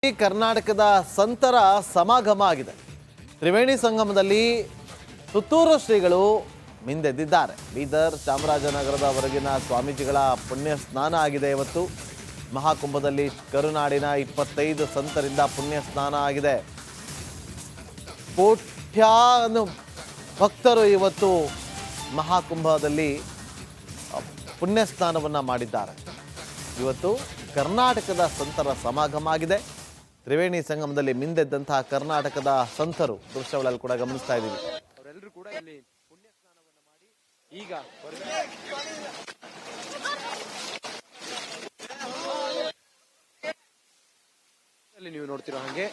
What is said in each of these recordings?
ಕರ್ನಾಟಕದ ಸಂತರ ಸಮಾಗಮ ಆಗಿದೆ. ತ್ರಿವೇಣಿ ಸಂಗಮದಲ್ಲಿ ಸುತ್ತೂರು ಶ್ರೀಗಳು ಮಿಂದೆದ್ದಿದ್ದಾರೆ. ಬೀದರ್ ಚಾಮರಾಜನಗರದವರೆಗಿನ ಸ್ವಾಮೀಜಿಗಳ ಪುಣ್ಯ ಸ್ನಾನ ಆಗಿದೆ. ಇವತ್ತು ಮಹಾಕುಂಭದಲ್ಲಿ ಕರುನಾಡಿನ 25 ಸಂತರಿಂದ ಪುಣ್ಯ ಸ್ನಾನ ಆಗಿದೆ. ಕೋಟ್ಯಾನು ಭಕ್ತರು ಇವತ್ತು ಮಹಾಕುಂಭದಲ್ಲಿ ಪುಣ್ಯ ಸ್ನಾನವನ್ನು ಮಾಡಿದ್ದಾರೆ. ಇವತ್ತು ಕರ್ನಾಟಕದ ಸಂತರ ಸಮಾಗಮ ಆಗಿದೆ. ತ್ರಿವೇಣಿ ಸಂಗಮದಲ್ಲಿ ಮಿಂದೆದ್ದಂತಹ ಕರ್ನಾಟಕದ ಸಂತರು ದೃಶ್ಯಗಳಲ್ಲಿ ಕೂಡ ಗಮನಿಸ್ತಾ ಇದ್ದೀವಿ. ಅವರೆಲ್ಲರೂ ಕೂಡ ಇಲ್ಲಿ ಪುಣ್ಯ ಸ್ನಾನವನ್ನು ಮಾಡಿ ಈಗ ನೀವು ನೋಡ್ತಿರೋ ಹಾಗೆ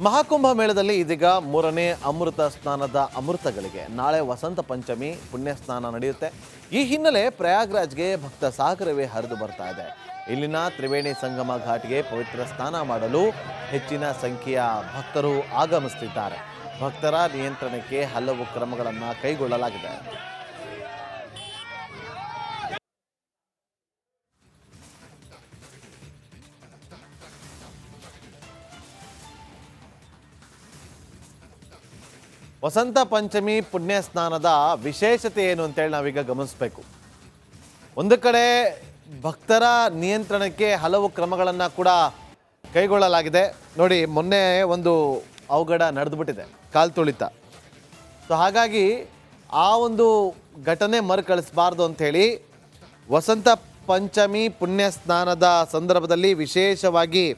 ಮಹಾಕುಂಭ ಮೇಳದಲ್ಲಿ ಇದೀಗ 3ನೇ ಅಮೃತ ಸ್ನಾನದ ಅಮೃತಗಳಿಗೆ ನಾಳೆ ವಸಂತ ಪಂಚಮಿ ಪುಣ್ಯ ಸ್ನಾನ ನಡೆಯುತ್ತೆ. ಈ ಹಿನ್ನೆಲೆ ಪ್ರಯಾಗ್ರಾಜ್ಗೆ ಭಕ್ತ ಸಾಗರವೇ ಹರಿದು ಬರ್ತಾ ಇದೆ. ಇಲ್ಲಿನ ತ್ರಿವೇಣಿ ಸಂಗಮ ಘಾಟ್ಗೆ ಪವಿತ್ರ ಸ್ನಾನ ಮಾಡಲು ಹೆಚ್ಚಿನ ಸಂಖ್ಯೆಯ ಭಕ್ತರು ಆಗಮಿಸುತ್ತಿದ್ದಾರೆ. ಭಕ್ತರ ನಿಯಂತ್ರಣಕ್ಕೆ ಹಲವು ಕ್ರಮಗಳನ್ನು ಕೈಗೊಳ್ಳಲಾಗಿದೆ. ವಸಂತ ಪಂಚಮಿ ಪುಣ್ಯ ಸ್ನಾನದ ವಿಶೇಷತೆ ಏನು ಅಂತೇಳಿ ನಾವೀಗ ಗಮನಿಸಬೇಕು. ಒಂದು ಕಡೆ ಭಕ್ತರ ನಿಯಂತ್ರಣಕ್ಕೆ ಹಲವು ಕ್ರಮಗಳನ್ನು ಕೂಡ ಕೈಗೊಳ್ಳಲಾಗಿದೆ. ನೋಡಿ, ಮೊನ್ನೆ ಒಂದು ಅವಘಡ ನಡೆದುಬಿಟ್ಟಿದೆ, ಕಾಲು ತುಳಿತ. ಸೊ ಹಾಗಾಗಿ ಆ ಒಂದು ಘಟನೆ ಮರುಕಳಿಸಬಾರ್ದು ಅಂಥೇಳಿ ವಸಂತ ಪಂಚಮಿ ಪುಣ್ಯ ಸ್ನಾನದ ಸಂದರ್ಭದಲ್ಲಿ ವಿಶೇಷವಾಗಿ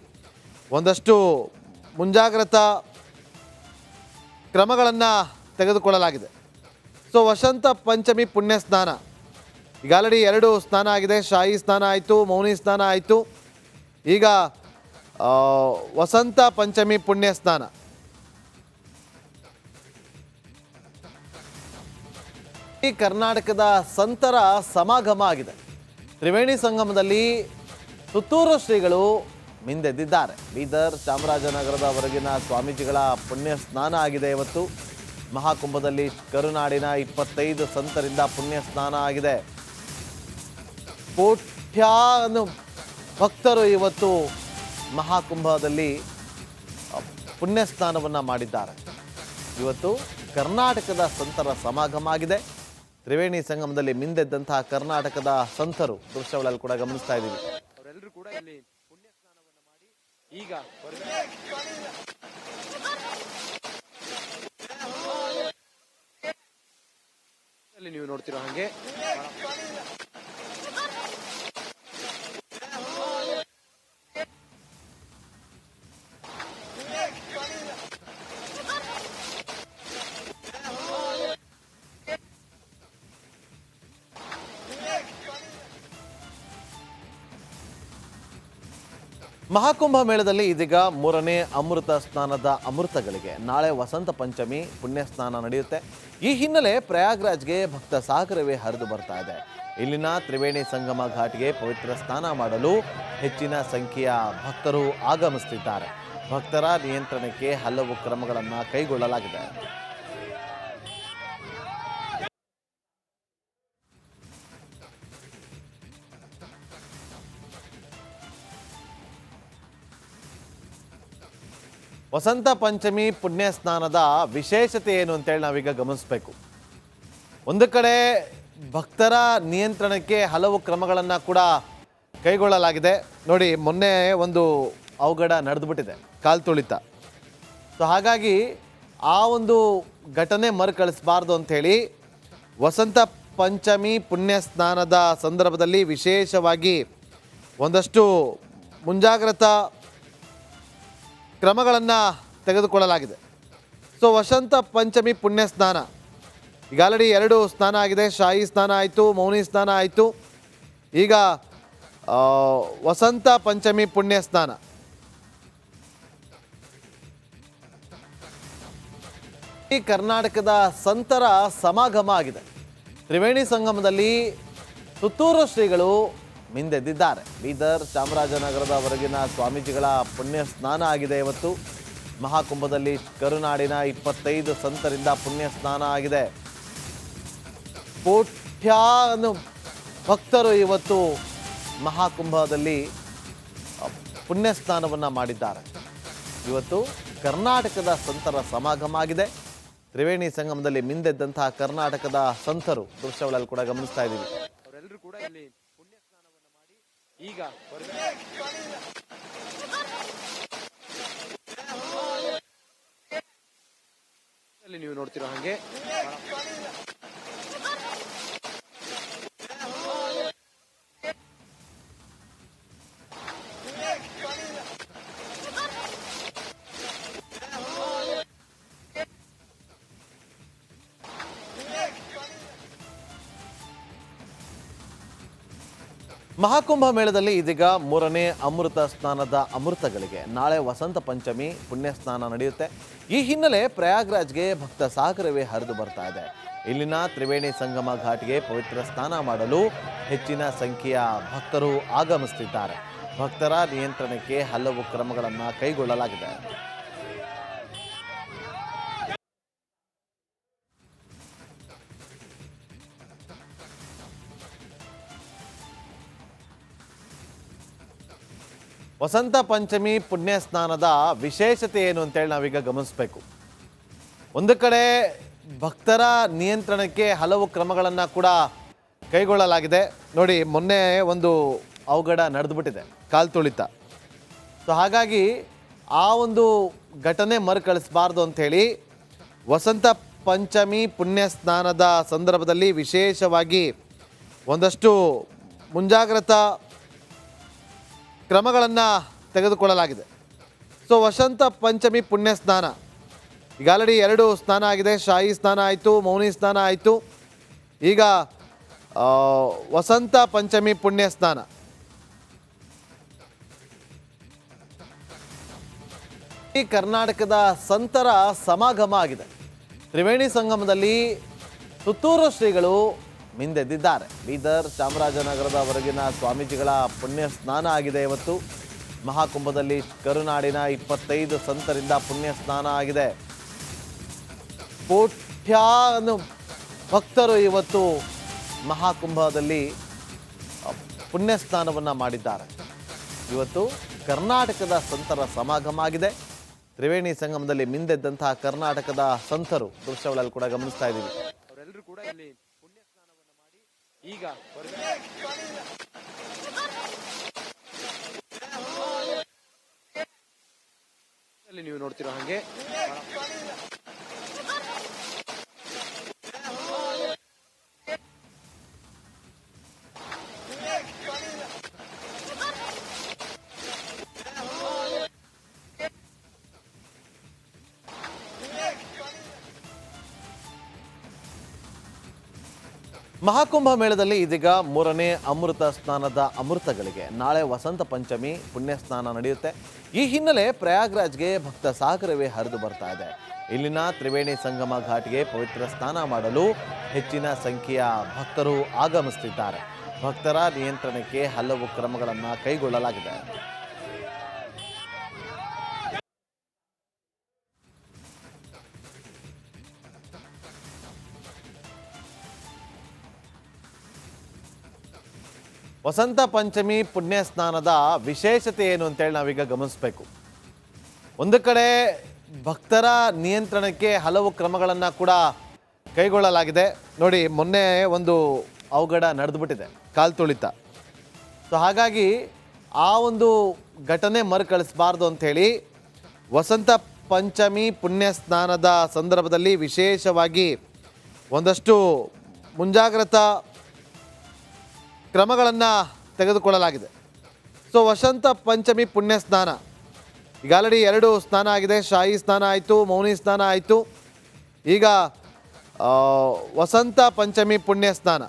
ಒಂದಷ್ಟು ಮುಂಜಾಗ್ರತಾ ಕ್ರಮಗಳನ್ನು ತೆಗೆದುಕೊಳ್ಳಲಾಗಿದೆ. ಸೊ ವಸಂತ ಪಂಚಮಿ ಪುಣ್ಯ ಸ್ನಾನ ಈಗ ಆಲ್ರೆಡಿ 2 ಸ್ನಾನ ಆಗಿದೆ. ಶಾಹಿ ಸ್ನಾನ ಆಯಿತು, ಮೌನಿ ಸ್ನಾನ ಆಯಿತು. ಈಗ ವಸಂತ ಪಂಚಮಿ ಪುಣ್ಯ ಸ್ನಾನ. ಈ ಕರ್ನಾಟಕದ ಸಂತರ ಸಮಾಗಮ ಆಗಿದೆ. ತ್ರಿವೇಣಿ ಸಂಗಮದಲ್ಲಿ ಸುತ್ತೂರು ಶ್ರೀಗಳು ಮಿಂದೆದ್ದಿದ್ದಾರೆ. ಬೀದರ್ ಚಾಮರಾಜನಗರದವರೆಗಿನ ಸ್ವಾಮೀಜಿಗಳ ಪುಣ್ಯ ಸ್ನಾನ ಆಗಿದೆ. ಇವತ್ತು ಮಹಾಕುಂಭದಲ್ಲಿ ಕರುನಾಡಿನ 25 ಸಂತರಿಂದ ಪುಣ್ಯ ಸ್ನಾನ ಆಗಿದೆ. ಕೋಟ್ಯಾನು ಭಕ್ತರು ಇವತ್ತು ಮಹಾಕುಂಭದಲ್ಲಿ ಪುಣ್ಯ ಸ್ನಾನವನ್ನು ಮಾಡಿದ್ದಾರೆ. ಇವತ್ತು ಕರ್ನಾಟಕದ ಸಂತರ ಸಮಾಗಮ ಆಗಿದೆ. ತ್ರಿವೇಣಿ ಸಂಗಮದಲ್ಲಿ ಮಿಂದೆದ್ದಂತಹ ಕರ್ನಾಟಕದ ಸಂತರು ದೃಶ್ಯಗಳಲ್ಲಿ ಕೂಡ ಗಮನಿಸ್ತಾ ಇದ್ದೀವಿ. ಅವರೆಲ್ಲರೂ ಕೂಡ ಇಲ್ಲಿ ಪುಣ್ಯ ಸ್ನಾನವನ್ನು ಮಾಡಿ ಈಗ ನೀವು ನೋಡ್ತಿರೋ ಹಾಗೆ ಮಹಾಕುಂಭ ಮೇಳದಲ್ಲಿ ಇದೀಗ 3ನೇ ಅಮೃತ ಸ್ನಾನದ ಅಮೃತಗಳಿಗೆ ನಾಳೆ ವಸಂತ ಪಂಚಮಿ ಪುಣ್ಯ ಸ್ನಾನ ನಡೆಯುತ್ತೆ. ಈ ಹಿನ್ನೆಲೆ ಪ್ರಯಾಗ್ರಾಜ್ಗೆ ಭಕ್ತ ಸಾಗರವೇ ಹರಿದು ಬರ್ತಾ ಇದೆ. ಇಲ್ಲಿನ ತ್ರಿವೇಣಿ ಸಂಗಮ ಘಾಟ್ಗೆ ಪವಿತ್ರ ಸ್ನಾನ ಮಾಡಲು ಹೆಚ್ಚಿನ ಸಂಖ್ಯೆಯ ಭಕ್ತರು ಆಗಮಿಸುತ್ತಿದ್ದಾರೆ. ಭಕ್ತರ ನಿಯಂತ್ರಣಕ್ಕೆ ಹಲವು ಕ್ರಮಗಳನ್ನು ಕೈಗೊಳ್ಳಲಾಗಿದೆ. ವಸಂತ ಪಂಚಮಿ ಪುಣ್ಯ ಸ್ನಾನದ ವಿಶೇಷತೆ ಏನು ಅಂತೇಳಿ ನಾವೀಗ ಗಮನಿಸಬೇಕು. ಒಂದು ಕಡೆ ಭಕ್ತರ ನಿಯಂತ್ರಣಕ್ಕೆ ಹಲವು ಕ್ರಮಗಳನ್ನು ಕೂಡ ಕೈಗೊಳ್ಳಲಾಗಿದೆ. ನೋಡಿ, ಮೊನ್ನೆ ಒಂದು ಅವಘಡ ನಡೆದುಬಿಟ್ಟಿದೆ, ಕಾಲು ತುಳಿತ. ಸೊ ಹಾಗಾಗಿ ಆ ಒಂದು ಘಟನೆ ಮರುಕಳಿಸಬಾರ್ದು ಅಂಥೇಳಿ ವಸಂತ ಪಂಚಮಿ ಪುಣ್ಯ ಸ್ನಾನದ ಸಂದರ್ಭದಲ್ಲಿ ವಿಶೇಷವಾಗಿ ಒಂದಷ್ಟು ಮುಂಜಾಗ್ರತಾ ಕ್ರಮಗಳನ್ನು ತೆಗೆದುಕೊಳ್ಳಲಾಗಿದೆ. ಸೊ ವಸಂತ ಪಂಚಮಿ ಪುಣ್ಯ ಸ್ನಾನ ಈಗ ಆಲ್ರೆಡಿ 2 ಸ್ನಾನ ಆಗಿದೆ. ಶಾಹಿ ಸ್ನಾನ ಆಯಿತು, ಮೌನಿ ಸ್ನಾನ ಆಯಿತು. ಈಗ ವಸಂತ ಪಂಚಮಿ ಪುಣ್ಯ ಸ್ನಾನ. ಈ ಕರ್ನಾಟಕದ ಸಂತರ ಸಮಾಗಮ ಆಗಿದೆ. ತ್ರಿವೇಣಿ ಸಂಗಮದಲ್ಲಿ ಸುತ್ತೂರು ಶ್ರೀಗಳು ಮಿಂದೆದ್ದಿದ್ದಾರೆ. ಬೀದರ್ ಚಾಮರಾಜನಗರದವರೆಗಿನ ಸ್ವಾಮೀಜಿಗಳ ಪುಣ್ಯ ಸ್ನಾನ ಆಗಿದೆ. ಇವತ್ತು ಮಹಾಕುಂಭದಲ್ಲಿ ಕರುನಾಡಿನ 25 ಸಂತರಿಂದ ಪುಣ್ಯ ಸ್ನಾನ ಆಗಿದೆ. ಕೋಟ್ಯಾನು ಭಕ್ತರು ಇವತ್ತು ಮಹಾಕುಂಭದಲ್ಲಿ ಪುಣ್ಯ ಸ್ನಾನವನ್ನು ಮಾಡಿದ್ದಾರೆ. ಇವತ್ತು ಕರ್ನಾಟಕದ ಸಂತರ ಸಮಾಗಮ ಆಗಿದೆ. ತ್ರಿವೇಣಿ ಸಂಗಮದಲ್ಲಿ ಮಿಂದೆದ್ದಂತಹ ಕರ್ನಾಟಕದ ಸಂತರು ದೃಶ್ಯಗಳಲ್ಲಿ ಕೂಡ ಗಮನಿಸ್ತಾ ಇದ್ದೀವಿ. ಅವರೆಲ್ಲರೂ ಕೂಡ ಇಲ್ಲಿ ಪುಣ್ಯ ಸ್ನಾನವನ್ನ ಮಾಡಿ ಈಗ ಹೊರಗಡೆ ನೀವು ನೋಡ್ತಿರೋ ಹಾಗೆ ಮಹಾಕುಂಭ ಮೇಳದಲ್ಲಿ ಇದೀಗ 3ನೇ ಅಮೃತ ಸ್ನಾನದ ಅಮೃತಗಳಿಗೆ ನಾಳೆ ವಸಂತ ಪಂಚಮಿ ಪುಣ್ಯ ಸ್ನಾನ ನಡೆಯುತ್ತೆ. ಈ ಹಿನ್ನೆಲೆ ಪ್ರಯಾಗ್ರಾಜ್ಗೆ ಭಕ್ತ ಸಾಗರವೇ ಹರಿದು ಬರ್ತಾ ಇದೆ. ಇಲ್ಲಿನ ತ್ರಿವೇಣಿ ಸಂಗಮ ಘಾಟ್ಗೆ ಪವಿತ್ರ ಸ್ನಾನ ಮಾಡಲು ಹೆಚ್ಚಿನ ಸಂಖ್ಯೆಯ ಭಕ್ತರು ಆಗಮಿಸುತ್ತಿದ್ದಾರೆ. ಭಕ್ತರ ನಿಯಂತ್ರಣಕ್ಕೆ ಹಲವು ಕ್ರಮಗಳನ್ನು ಕೈಗೊಳ್ಳಲಾಗಿದೆ. ವಸಂತ ಪಂಚಮಿ ಪುಣ್ಯ ಸ್ನಾನದ ವಿಶೇಷತೆ ಏನು ಅಂತೇಳಿ ನಾವೀಗ ಗಮನಿಸಬೇಕು. ಒಂದು ಕಡೆ ಭಕ್ತರ ನಿಯಂತ್ರಣಕ್ಕೆ ಹಲವು ಕ್ರಮಗಳನ್ನು ಕೂಡ ಕೈಗೊಳ್ಳಲಾಗಿದೆ. ನೋಡಿ, ಮೊನ್ನೆ ಒಂದು ಅವಘಡ ನಡೆದುಬಿಟ್ಟಿದೆ, ಕಾಲು ತುಳಿತ. ಸೊ ಹಾಗಾಗಿ ಆ ಒಂದು ಘಟನೆ ಮರುಕಳಿಸಬಾರ್ದು ಅಂಥೇಳಿ ವಸಂತ ಪಂಚಮಿ ಪುಣ್ಯ ಸ್ನಾನದ ಸಂದರ್ಭದಲ್ಲಿ ವಿಶೇಷವಾಗಿ ಒಂದಷ್ಟು ಮುಂಜಾಗ್ರತಾ ಕ್ರಮಗಳನ್ನು ತೆಗೆದುಕೊಳ್ಳಲಾಗಿದೆ. ಸೊ ವಸಂತ ಪಂಚಮಿ ಪುಣ್ಯ ಸ್ನಾನ ಈಗ ಆಲ್ರೆಡಿ 2 ಸ್ನಾನ ಆಗಿದೆ. ಶಾಹಿ ಸ್ನಾನ ಆಯಿತು, ಮೌನಿ ಸ್ನಾನ ಆಯಿತು. ಈಗ ವಸಂತ ಪಂಚಮಿ ಪುಣ್ಯ ಸ್ನಾನ. ಈ ಕರ್ನಾಟಕದ ಸಂತರ ಸಮಾಗಮ ಆಗಿದೆ. ತ್ರಿವೇಣಿ ಸಂಗಮದಲ್ಲಿ ಸುತ್ತೂರು ಶ್ರೀಗಳು ಮಿಂದೆದ್ದಿದ್ದಾರೆ. ಬೀದರ್ ಚಾಮರಾಜನಗರದವರೆಗಿನ ಸ್ವಾಮೀಜಿಗಳ ಪುಣ್ಯ ಸ್ನಾನ ಆಗಿದೆ. ಇವತ್ತು ಮಹಾಕುಂಭದಲ್ಲಿ ಕರುನಾಡಿನ 25 ಸಂತರಿಂದ ಪುಣ್ಯ ಸ್ನಾನ ಆಗಿದೆ. ಕೋಟ್ಯಾನು ಭಕ್ತರು ಇವತ್ತು ಮಹಾಕುಂಭದಲ್ಲಿ ಪುಣ್ಯ ಸ್ನಾನವನ್ನು ಮಾಡಿದ್ದಾರೆ. ಇವತ್ತು ಕರ್ನಾಟಕದ ಸಂತರ ಸಮಾಗಮ ಆಗಿದೆ. ತ್ರಿವೇಣಿ ಸಂಗಮದಲ್ಲಿ ಮಿಂದೆದ್ದಂತಹ ಕರ್ನಾಟಕದ ಸಂತರು ದೃಶ್ಯಗಳಲ್ಲಿ ಕೂಡ ಗಮನಿಸ್ತಾ ಇದ್ದೀವಿ. ಅವರೆಲ್ಲರೂ ಕೂಡ ಇಲ್ಲಿ ಪುಣ್ಯ ಸ್ನಾನವನ್ನ ಮಾಡಿ ಈಗ ಹೊರಗಡೆ ನೀವು ನೋಡ್ತಿರೋ ಹಾಗೆ ಮಹಾಕುಂಭ ಮೇಳದಲ್ಲಿ ಇದೀಗ 3ನೇ ಅಮೃತ ಸ್ನಾನದ ಅಮೃತಗಳಿಗೆ ನಾಳೆ ವಸಂತ ಪಂಚಮಿ ಪುಣ್ಯ ಸ್ನಾನ ನಡೆಯುತ್ತೆ. ಈ ಹಿನ್ನೆಲೆ ಪ್ರಯಾಗ್ರಾಜ್ಗೆ ಭಕ್ತ ಸಾಗರವೇ ಹರಿದು ಬರ್ತಾ ಇದೆ. ಇಲ್ಲಿನ ತ್ರಿವೇಣಿ ಸಂಗಮ ಘಾಟ್ಗೆ ಪವಿತ್ರ ಸ್ನಾನ ಮಾಡಲು ಹೆಚ್ಚಿನ ಸಂಖ್ಯೆಯ ಭಕ್ತರು ಆಗಮಿಸುತ್ತಿದ್ದಾರೆ. ಭಕ್ತರ ನಿಯಂತ್ರಣಕ್ಕೆ ಹಲವು ಕ್ರಮಗಳನ್ನು ಕೈಗೊಳ್ಳಲಾಗಿದೆ. ವಸಂತ ಪಂಚಮಿ ಪುಣ್ಯ ಸ್ನಾನದ ವಿಶೇಷತೆ ಏನು ಅಂತೇಳಿ ನಾವೀಗ ಗಮನಿಸಬೇಕು. ಒಂದು ಕಡೆ ಭಕ್ತರ ನಿಯಂತ್ರಣಕ್ಕೆ ಹಲವು ಕ್ರಮಗಳನ್ನು ಕೂಡ ಕೈಗೊಳ್ಳಲಾಗಿದೆ. ನೋಡಿ, ಮೊನ್ನೆ ಒಂದು ಅವಘಡ ನಡೆದುಬಿಟ್ಟಿದೆ, ಕಾಲು ತುಳಿತ. ಸೊ ಹಾಗಾಗಿ ಆ ಒಂದು ಘಟನೆ ಮರುಕಳಿಸಬಾರ್ದು ಅಂಥೇಳಿ ವಸಂತ ಪಂಚಮಿ ಪುಣ್ಯ ಸ್ನಾನದ ಸಂದರ್ಭದಲ್ಲಿ ವಿಶೇಷವಾಗಿ ಒಂದಷ್ಟು ಮುಂಜಾಗ್ರತಾ ಕ್ರಮಗಳನ್ನು ತೆಗೆದುಕೊಳ್ಳಲಾಗಿದೆ. ಸೊ ವಸಂತ ಪಂಚಮಿ ಪುಣ್ಯ ಸ್ನಾನ ಈಗ ಆಲ್ರೆಡಿ 2 ಸ್ನಾನ ಆಗಿದೆ. ಶಾಹಿ ಸ್ನಾನ ಆಯಿತು, ಮೌನಿ ಸ್ನಾನ ಆಯಿತು. ಈಗ ವಸಂತ ಪಂಚಮಿ ಪುಣ್ಯ ಸ್ನಾನ.